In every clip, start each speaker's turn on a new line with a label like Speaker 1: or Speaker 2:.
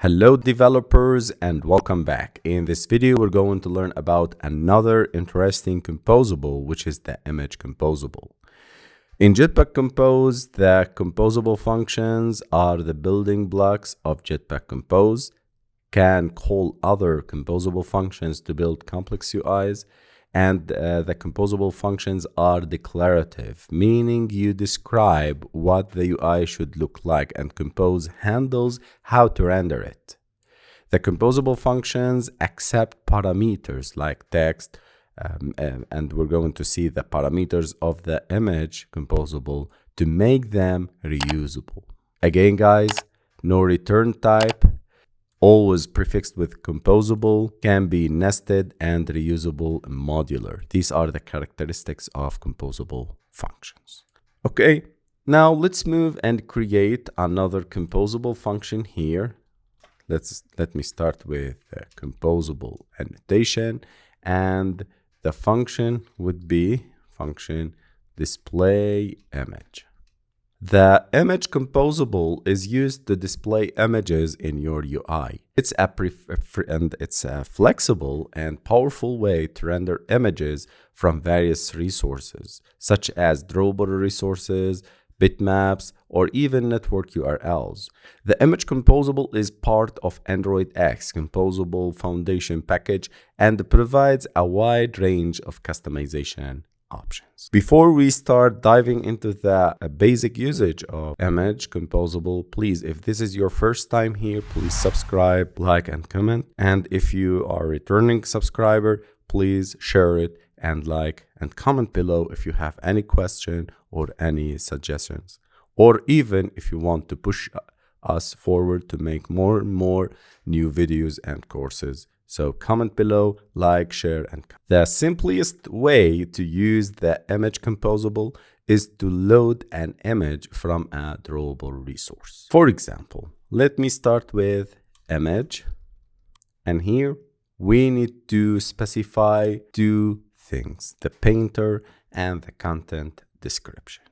Speaker 1: Hello developers and welcome back. In this video we're going to learn about another interesting composable, which is the image composable. In Jetpack Compose, the composable functions are the building blocks of Jetpack Compose, can call other composable functions to build complex UIs, and the composable functions are declarative, meaning you describe what the UI should look like and Compose handles how to render it. The composable functions accept parameters like text, and we're going to see the parameters of the image composable to make them reusable. Again, guys, no return type, always prefixed with composable, can be nested and reusable and modular. These are the characteristics of composable functions. Okay, now let's move and create another composable function here. Let me start with the composable annotation, and the function would be function display image. The image composable is used to display images in your UI. It's a flexible and powerful way to render images from various resources, such as drawable resources, bitmaps, or even network URLs. The image composable is part of Android X Composable Foundation package and provides a wide range of customization options. Before we start diving into the basic usage of image composable, please, if this is your first time here, please subscribe, like, and comment. And if you are a returning subscriber, please share it and like and comment below if you have any question or any suggestions, or even if you want to push us forward to make more and more new videos and courses. So comment below, like, share, and comment. The simplest way to use the image composable is to load an image from a drawable resource. For example, let me start with image, and here we need to specify two things: the painter and the content description.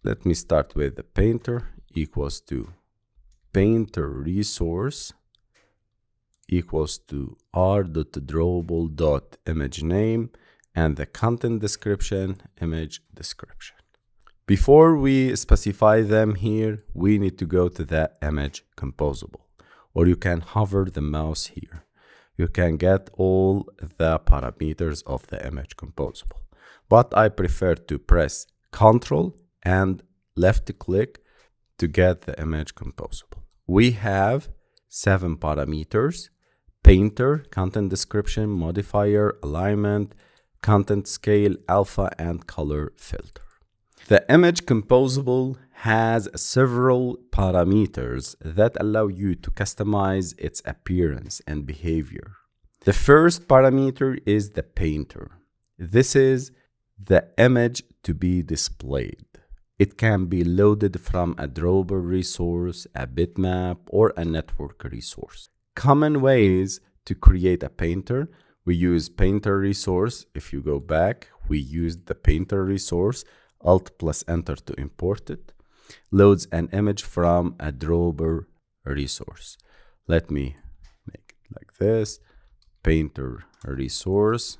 Speaker 1: Let me start with the painter equals to painter resource equals to r.drawable.image name, and the content description image description. Before we specify them here, we need to go to the image composable, or you can hover the mouse here. You can get all the parameters of the image composable, but I prefer to press Ctrl and left click to get the image composable. We have 7 parameters: painter, content description, modifier, alignment, content scale, alpha, and color filter. The image composable has several parameters that allow you to customize its appearance and behavior. The first parameter is the painter. This is the image to be displayed. It can be loaded from a drawable resource, a bitmap, or a network resource. Common ways to create a painter: we use painter resource. If you go back, we used the painter resource, Alt plus Enter to import it. Loads an image from a drawable resource. Let me make it like this: painter resource.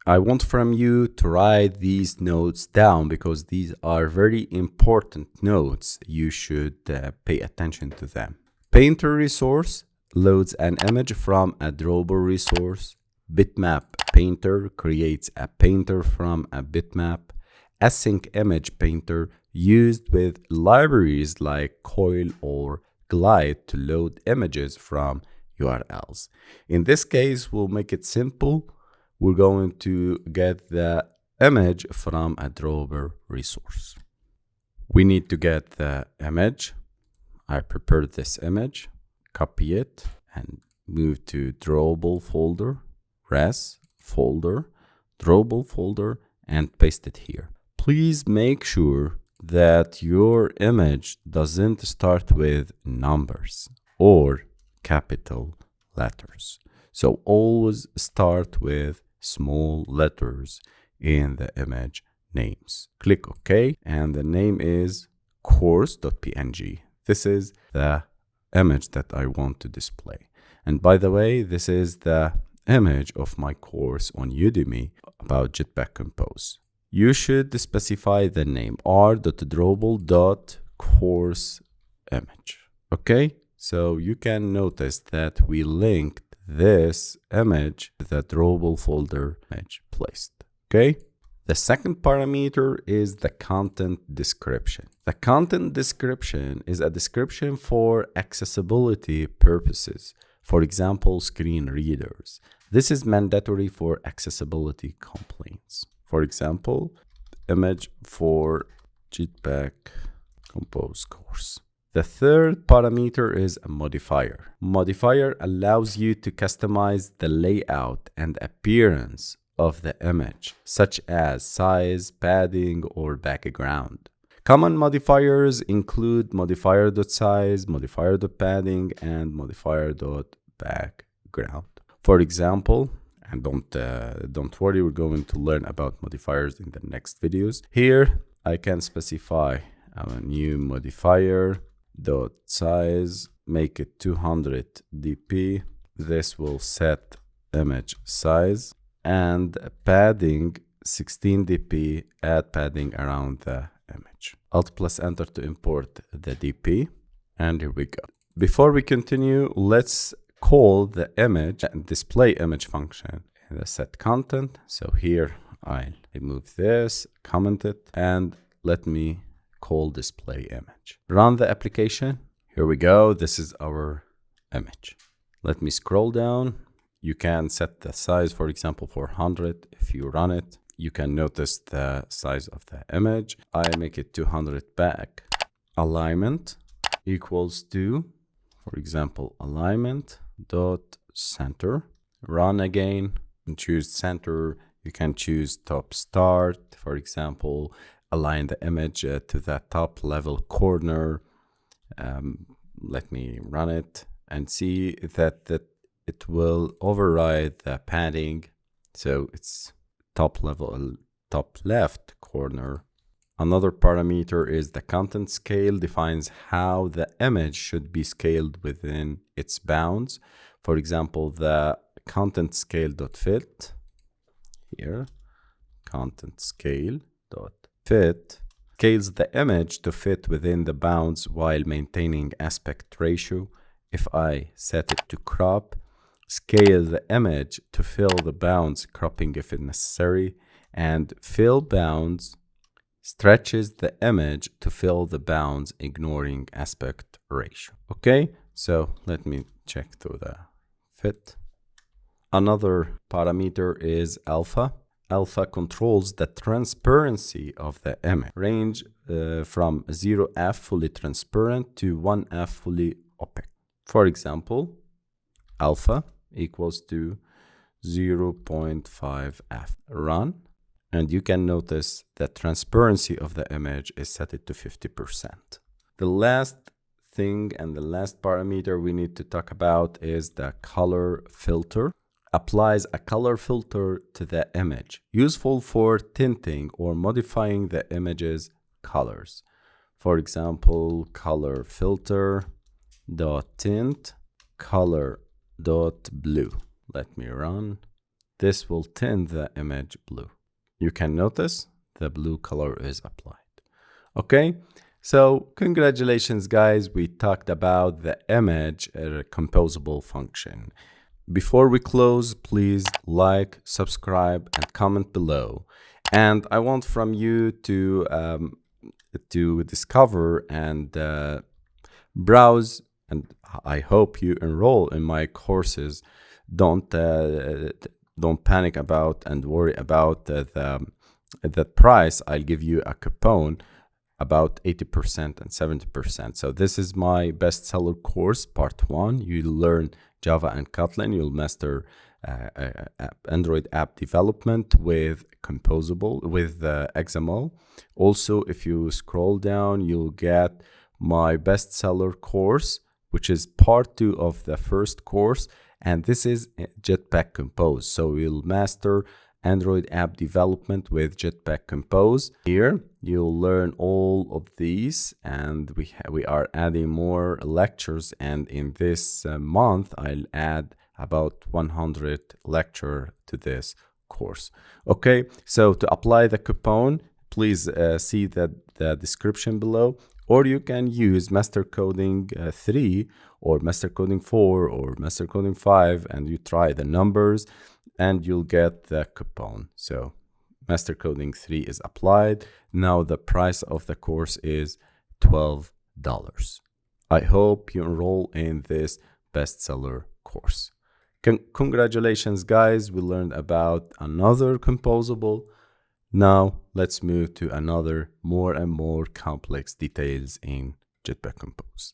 Speaker 1: I want from you to write these notes down because these are very important notes. You should pay attention to them. Painter resource loads an image from a drawable resource. Bitmap painter creates a painter from a bitmap. Async image painter used with libraries like Coil or Glide to load images from URLs. In this case, we'll make it simple. We're going to get the image from a drawable resource. We need to get the image. I prepared this image, copy it, and move to drawable folder, res folder, drawable folder, and paste it here. Please make sure that your image doesn't start with numbers or capital letters. So always start with small letters in the image names. Click OK, and the name is course.png. This is the image that I want to display. And by the way, this is the image of my course on Udemy about Jetpack Compose. You should specify the name r.drawable.course image. Okay, so you can notice that we linked this image to the drawable folder image placed. Okay, the second parameter is the content description. The content description is a description for accessibility purposes. For example, screen readers. This is mandatory for accessibility complaints. For example, image for Jetpack Compose course. The third parameter is a modifier. Modifier allows you to customize the layout and appearance of the image, such as size, padding, or background. Common modifiers include modifier.size, modifier.padding, and modifier.background. For example, and don't worry, we're going to learn about modifiers in the next videos. Here, I can specify a new modifier dot size, make it 200 dp. This will set image size, and padding 16 dp, add padding around the image. Alt plus enter to import the dp, and here we go. Before we continue, let's call the image and display image function in the set content. So here I'll remove this, comment it, and let me call display image. Run the application. Here we go. This is our image. Let me scroll down. You can set the size, for example, for 100. If you run it, you can notice the size of the image. I make it 200 back. Alignment equals to, for example, alignment dot center. Run again and choose center. You can choose top start, for example, align the image to the top level corner. Let me run it and see that it will override the padding. So it's top level, top left corner. Another parameter is the content scale, defines how the image should be scaled within its bounds. For example, the content scale.fit here, content scale.fit scales the image to fit within the bounds while maintaining aspect ratio. If I set it to crop, scale the image to fill the bounds, cropping if necessary, and fill bounds stretches the image to fill the bounds, ignoring aspect ratio. Okay, so let me check through the fit. Another parameter is alpha. Alpha controls the transparency of the image. Range from 0f fully transparent to 1f fully opaque. For example, alpha equals to 0.5f. Run, and you can notice the transparency of the image is set it to 50%. The last thing and the last parameter we need to talk about is the color filter. Applies a color filter to the image, useful for tinting or modifying the image's colors. For example, color filter dot tint color dot blue. Let me run. This will tint the image blue. You can notice the blue color is applied. Okay, so congratulations guys, we talked about the image composable function. Before we close, please like, subscribe, and comment below. And I want from you to discover and browse, and I hope you enroll in my courses. Don't panic about and worry about the price. I'll give you a coupon about 80% and 70%. So this is my bestseller course, part 1. You learn Java and Kotlin. You'll master Android app development with Composable, with XML. Also, if you scroll down, you'll get my bestseller course, which is part 2 of the first course. And this is Jetpack Compose. So you'll master Android app development with Jetpack Compose. Here you'll learn all of these, and we are adding more lectures, and in this month I'll add about 100 lecture to this course. Okay, so to apply the coupon, please see the description below, or you can use Master Coding 3 or Master Coding 4 or Master Coding 5, and you try the numbers and you'll get the coupon. So Master Coding 3 is applied. Now the price of the course is $12. I hope you enroll in this bestseller course. Congratulations, guys. We learned about another composable. Now let's move to another more and more complex details in Jetpack Compose.